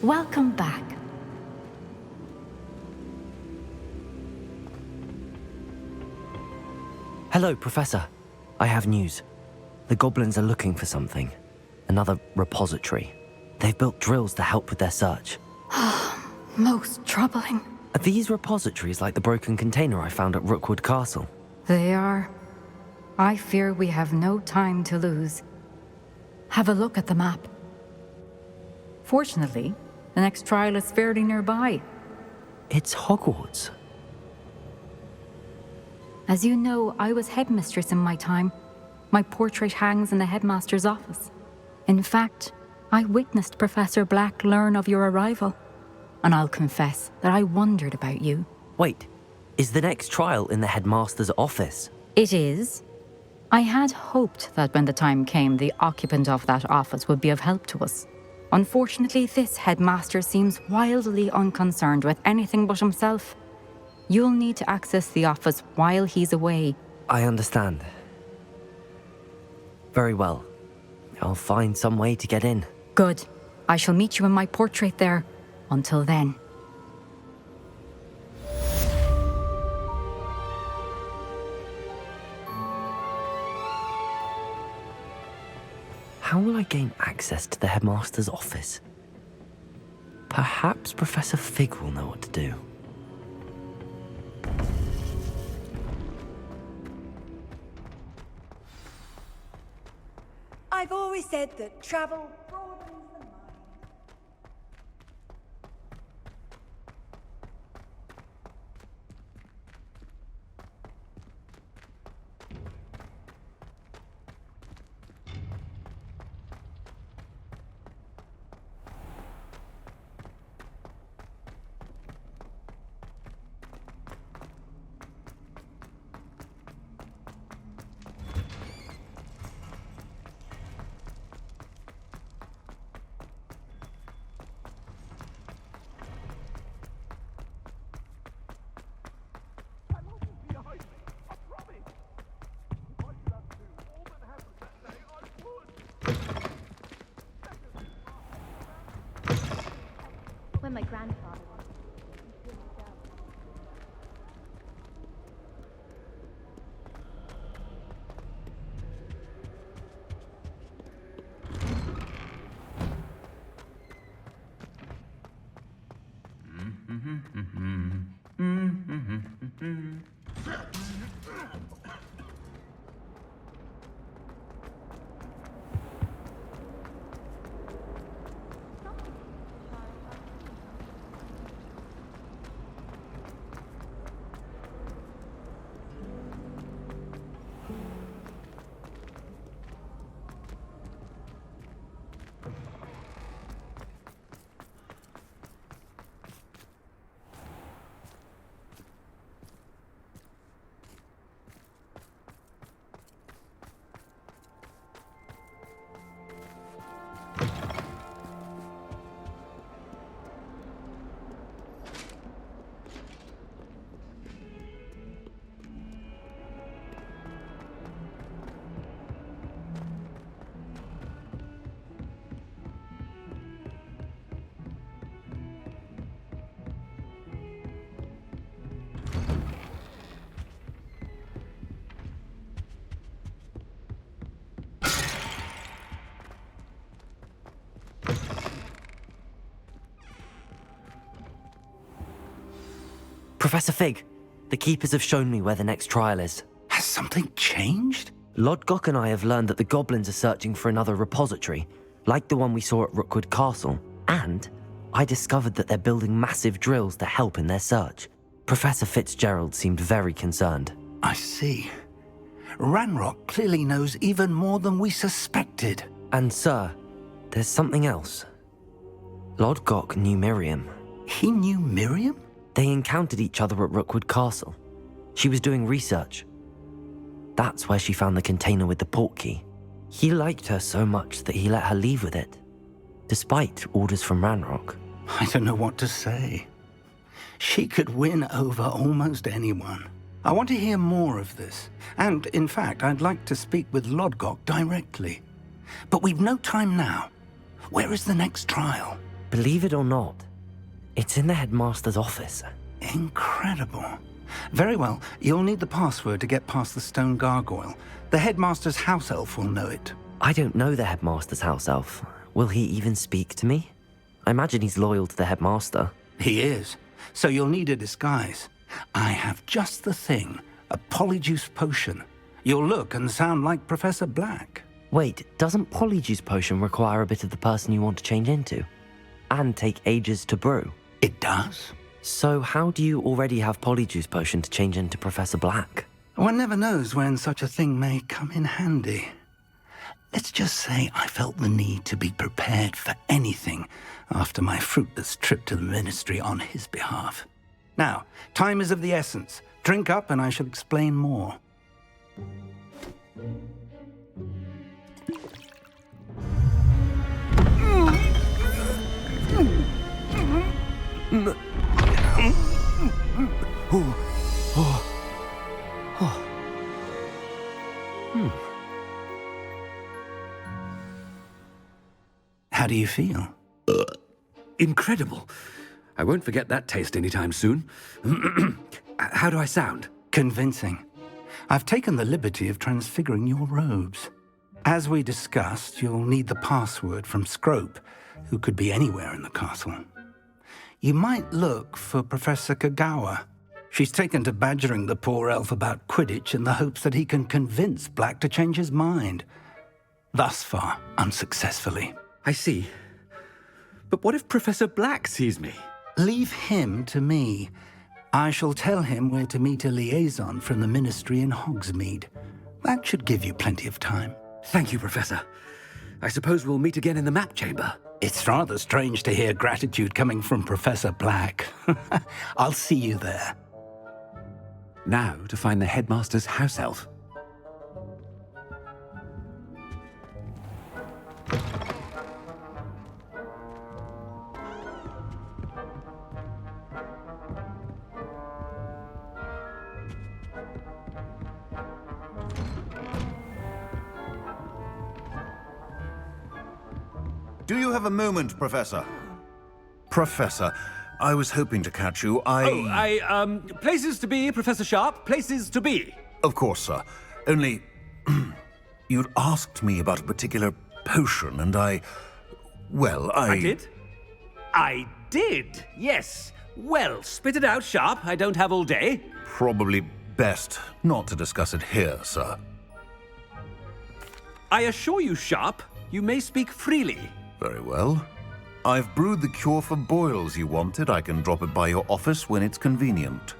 Welcome back. Hello, Professor. I have news. The goblins are looking for something. Another repository. They've built drills to help with their search. Most troubling. Are these repositories like the broken container I found at Rookwood Castle? They are. I fear we have no time to lose. Have a look at the map. Fortunately, the next trial is fairly nearby. It's Hogwarts. As you know, I was headmistress in my time. My portrait hangs in the headmaster's office. In fact, I witnessed Professor Black learn of your arrival. And I'll confess that I wondered about you. Wait, is the next trial in the headmaster's office? It is. I had hoped that when the time came, the occupant of that office would be of help to us. Unfortunately, this headmaster seems wildly unconcerned with anything but himself. You'll need to access the office while he's away. I understand. Very well. I'll find some way to get in. Good. I shall meet you in my portrait there. Until then. How will I gain access to the headmaster's office? Perhaps Professor Fig will know what to do. I've always said that travel broadens the mind. When my grandfather was. Professor Fig, the Keepers have shown me where the next trial is. Has something changed? Lodgok and I have learned that the goblins are searching for another repository, like the one we saw at Rookwood Castle. And I discovered that they're building massive drills to help in their search. Professor Fitzgerald seemed very concerned. I see. Ranrock clearly knows even more than we suspected. And sir, there's something else. Lodgok knew Miriam. He knew Miriam? They encountered each other at Rookwood Castle. She was doing research. That's where she found the container with the portkey. He liked her so much that he let her leave with it, despite orders from Ranrock. I don't know what to say. She could win over almost anyone. I want to hear more of this. And, in fact, I'd like to speak with Lodgok directly. But we've no time now. Where is the next trial? Believe it or not, it's in the headmaster's office. Incredible. Very well, you'll need the password to get past the stone gargoyle. The headmaster's house elf will know it. I don't know the headmaster's house elf. Will he even speak to me? I imagine he's loyal to the headmaster. He is. So you'll need a disguise. I have just the thing. A polyjuice potion. You'll look and sound like Professor Black. Wait, doesn't polyjuice potion require a bit of the person you want to change into? And take ages to brew? It does. So how do you already have polyjuice potion to change into Professor Black? One never knows when such a thing may come in handy. Let's just say I felt the need to be prepared for anything after my fruitless trip to the ministry on his behalf. Now, time is of the essence. Drink up and I shall explain more. How do you feel? Incredible. I won't forget that taste anytime soon. How do I sound? Convincing. I've taken the liberty of transfiguring your robes. As we discussed, you'll need the password from Scrope, who could be anywhere in the castle. You might look for Professor Kagawa. She's taken to badgering the poor elf about Quidditch in the hopes that he can convince Black to change his mind. Thus far, unsuccessfully. I see. But what if Professor Black sees me? Leave him to me. I shall tell him where to meet a liaison from the ministry in Hogsmeade. That should give you plenty of time. Thank you, Professor. I suppose we'll meet again in the map chamber. It's rather strange to hear gratitude coming from Professor Black. I'll see you there. Now to find the headmaster's house elf. Do you have a moment, Professor? Professor, I was hoping to catch you. Places to be, Professor Sharp. Places to be. Of course, sir. Only, you'd asked me about a particular potion, and I did? I did, yes. Well, spit it out, Sharp. I don't have all day. Probably best not to discuss it here, sir. I assure you, Sharp, you may speak freely. Very well. I've brewed the cure for boils you wanted. I can drop it by your office when it's convenient.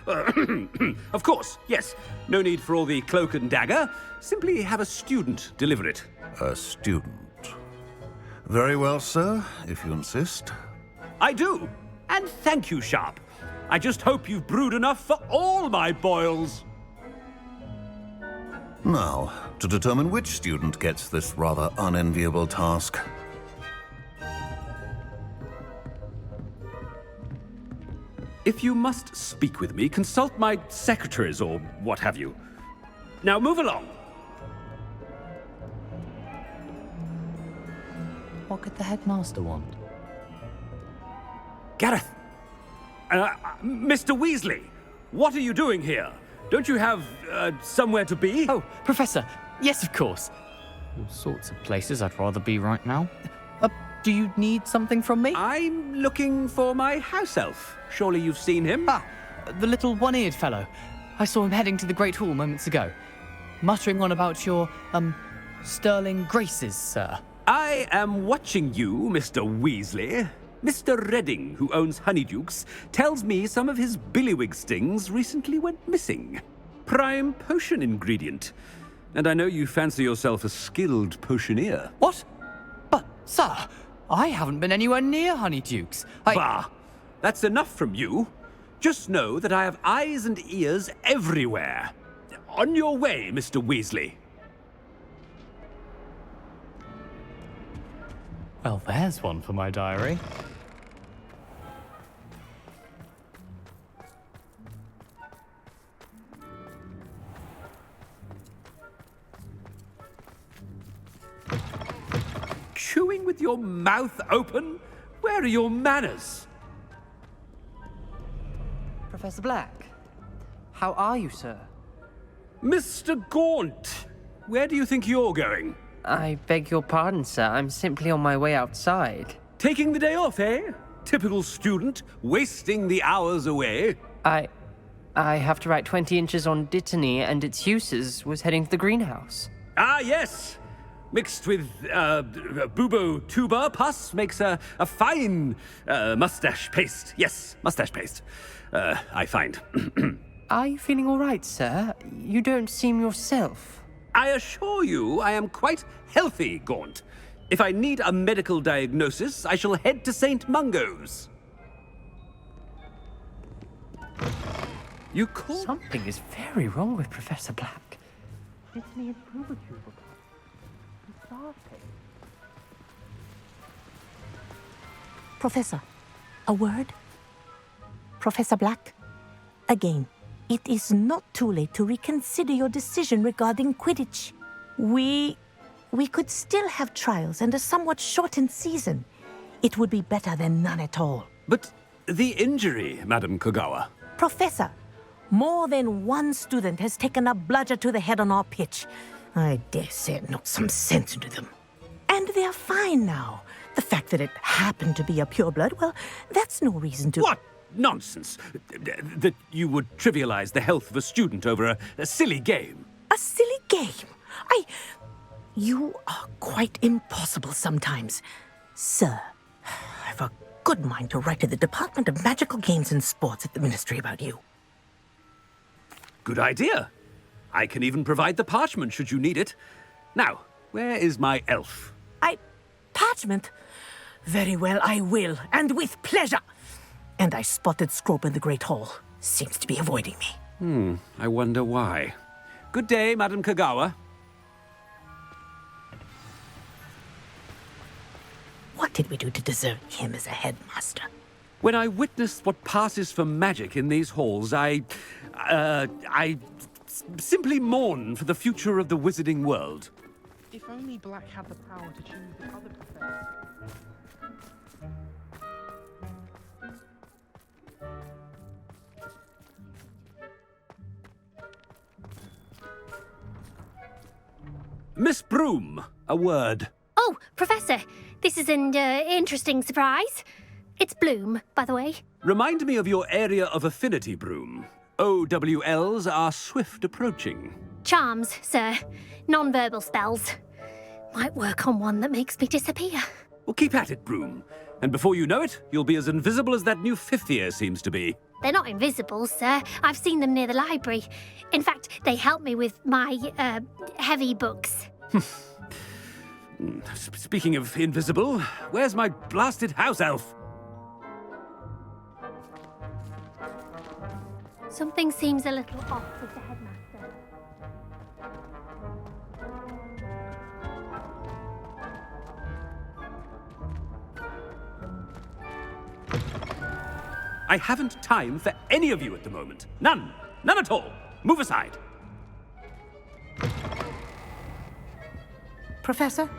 Of course, yes. No need for all the cloak and dagger. Simply have a student deliver it. A student. Very well, sir, if you insist. I do. And thank you, Sharp. I just hope you've brewed enough for all my boils. Now, to determine which student gets this rather unenviable task. If you must speak with me, consult my secretaries or what have you. Now move along. What could the headmaster want? Gareth! Mr. Weasley, what are you doing here? Don't you have, somewhere to be? Oh, Professor, yes, of course. All sorts of places I'd rather be right now. Do you need something from me? I'm looking for my house elf. Surely you've seen him? Ah, the little one-eared fellow. I saw him heading to the Great Hall moments ago, muttering on about your, sterling graces, sir. I am watching you, Mr. Weasley. Mr. Redding, who owns Honeydukes, tells me some of his billywig stings recently went missing. Prime potion ingredient. And I know you fancy yourself a skilled potioneer. What? But, sir, I haven't been anywhere near Honeydukes. Bah! That's enough from you. Just know that I have eyes and ears everywhere. On your way, Mr. Weasley. Well, there's one for my diary. Chewing with with your mouth open? Where are your manners? Professor Black, how are you, sir? Mr. Gaunt, where do you think you're going? I beg your pardon, sir. I'm simply on my way outside. Taking the day off, eh? Typical student, wasting the hours away. I have to write 20 inches on Dittany and its uses. Was heading to the greenhouse. Ah, yes. Mixed with bubo tuber pus makes a fine mustache paste. Yes, mustache paste. I find. Are you feeling all right, sir? You don't seem yourself. I assure you I am quite healthy, Gaunt. If I need a medical diagnosis, I shall head to St. Mungo's. You call... Something is very wrong with Professor Black. Dittany and Bubo-Tuber. Professor, a word? Professor Black, again, it is not too late to reconsider your decision regarding Quidditch. We could still have trials and a somewhat shortened season. It would be better than none at all. But the injury, Madam Kogawa. Professor, more than one student has taken a bludger to the head on our pitch. I dare say it knocked some sense into them. And they're fine now. The fact that it happened to be a pureblood, well, that's no reason to... What nonsense! That you would trivialize the health of a student over a silly game. A silly game? You are quite impossible sometimes. Sir, I've a good mind to write to the Department of Magical Games and Sports at the Ministry about you. Good idea. I can even provide the parchment should you need it. Now, where is my elf? Parchment? Very well, I will, and with pleasure. And I spotted Scrope in the Great Hall. Seems to be avoiding me. I wonder why. Good day, Madam Kogawa. What did we do to deserve him as a headmaster? When I witnessed what passes for magic in these halls, I simply mourn for the future of the wizarding world. If only Black had the power to choose the other professors. Miss Broom, a word. Oh, Professor, this is an interesting surprise. It's Bloom, by the way. Remind me of your area of affinity, Broom. OWLs are swift approaching. Charms, sir. Non-verbal spells. Might work on one that makes me disappear. Well, keep at it, Broom. And before you know it, you'll be as invisible as that new fifth year seems to be. They're not invisible, sir. I've seen them near the library. In fact, they help me with my, heavy books. Speaking of invisible, where's my blasted house elf? Something seems a little off with the headmaster. I haven't time for any of you at the moment. None. None at all. Move aside. Professor,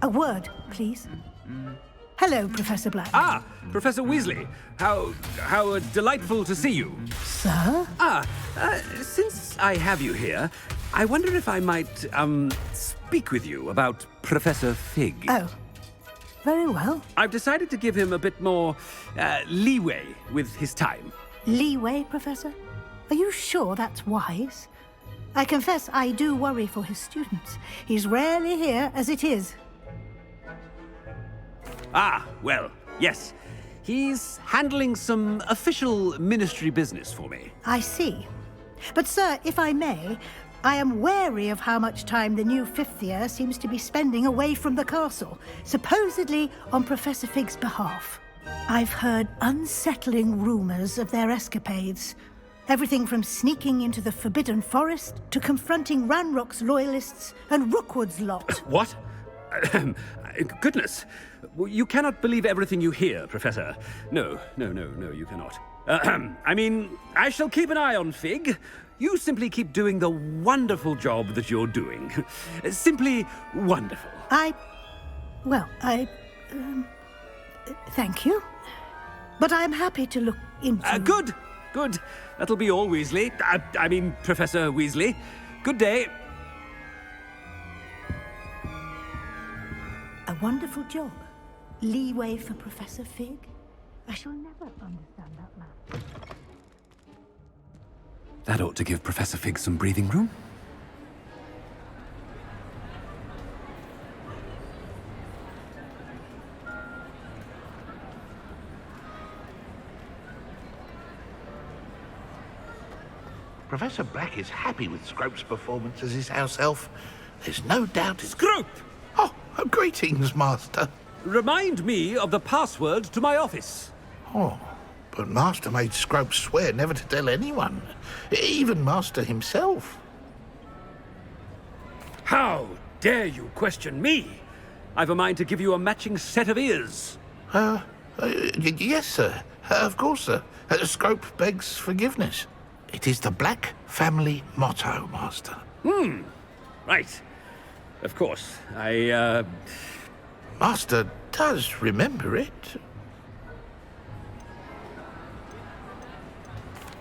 a word, please. Hello, Professor Black. Ah, Professor Weasley. How delightful to see you. Sir? Since I have you here, I wonder if I might, speak with you about Professor Fig. Oh, very well. I've decided to give him a bit more, leeway with his time. Leeway, Professor? Are you sure that's wise? I confess I do worry for his students. He's rarely here as it is. Ah, well, yes. He's handling some official ministry business for me. I see. But, sir, if I may, I am wary of how much time the new fifth year seems to be spending away from the castle, supposedly on Professor Fig's behalf. I've heard unsettling rumors of their escapades. Everything from sneaking into the Forbidden Forest to confronting Ranrock's loyalists and Rookwood's lot. What? Goodness. You cannot believe everything you hear, Professor. No, you cannot. I mean, I shall keep an eye on Fig. You simply keep doing the wonderful job that you're doing. Simply wonderful. I Thank you. But I am happy to look into... Good. Good. That'll be all, Weasley. I mean, Professor Weasley. Good day. A wonderful job. Leeway for Professor Fig. I shall never understand that man. That ought to give Professor Fig some breathing room. Professor Black is happy with Scrope's performance as his house elf. There's no doubt it's... Scrope! Oh, greetings, Master. Remind me of the password to my office. Oh, but Master made Scrope swear never to tell anyone, even Master himself. How dare you question me? I've a mind to give you a matching set of ears. Yes, sir. Of course, sir. Scrope begs forgiveness. It is the Black family motto, Master. Right. Of course. Master does remember it.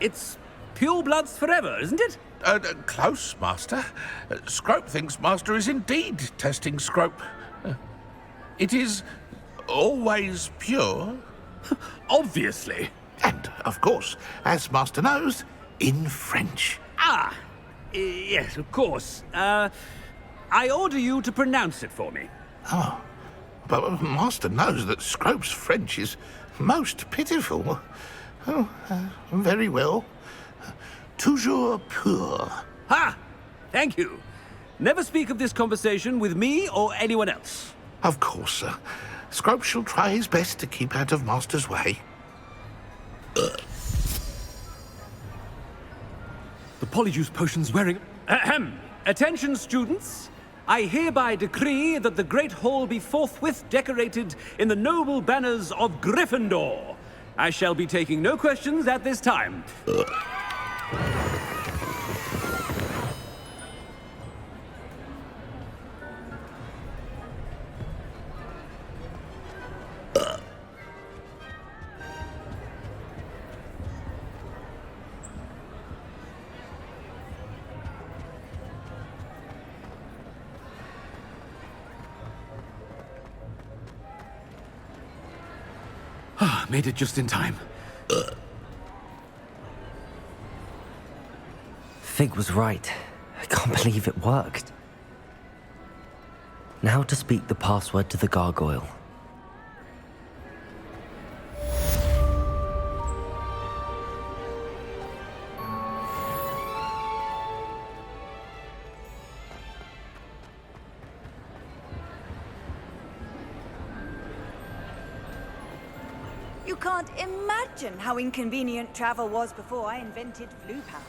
It's pure bloods forever, isn't it? Close, Master. Scrope thinks Master is indeed testing Scrope. It is always pure. Obviously. And, of course, as Master knows, in French. Yes, of course. I order you to pronounce it for me. Oh, but Master knows that Scrope's French is most pitiful. Oh, very well. Toujours pur. Ha! Thank you. Never speak of this conversation with me or anyone else. Of course, sir. Scrope shall try his best to keep out of Master's way. The Polyjuice potion's wearing... Ahem! Attention, students! I hereby decree that the Great Hall be forthwith decorated in the noble banners of Gryffindor. I shall be taking no questions at this time. Made it just in time. Fig was right. I can't believe it worked. Now to speak the password to the gargoyle. You can't imagine how inconvenient travel was before I invented Floo power.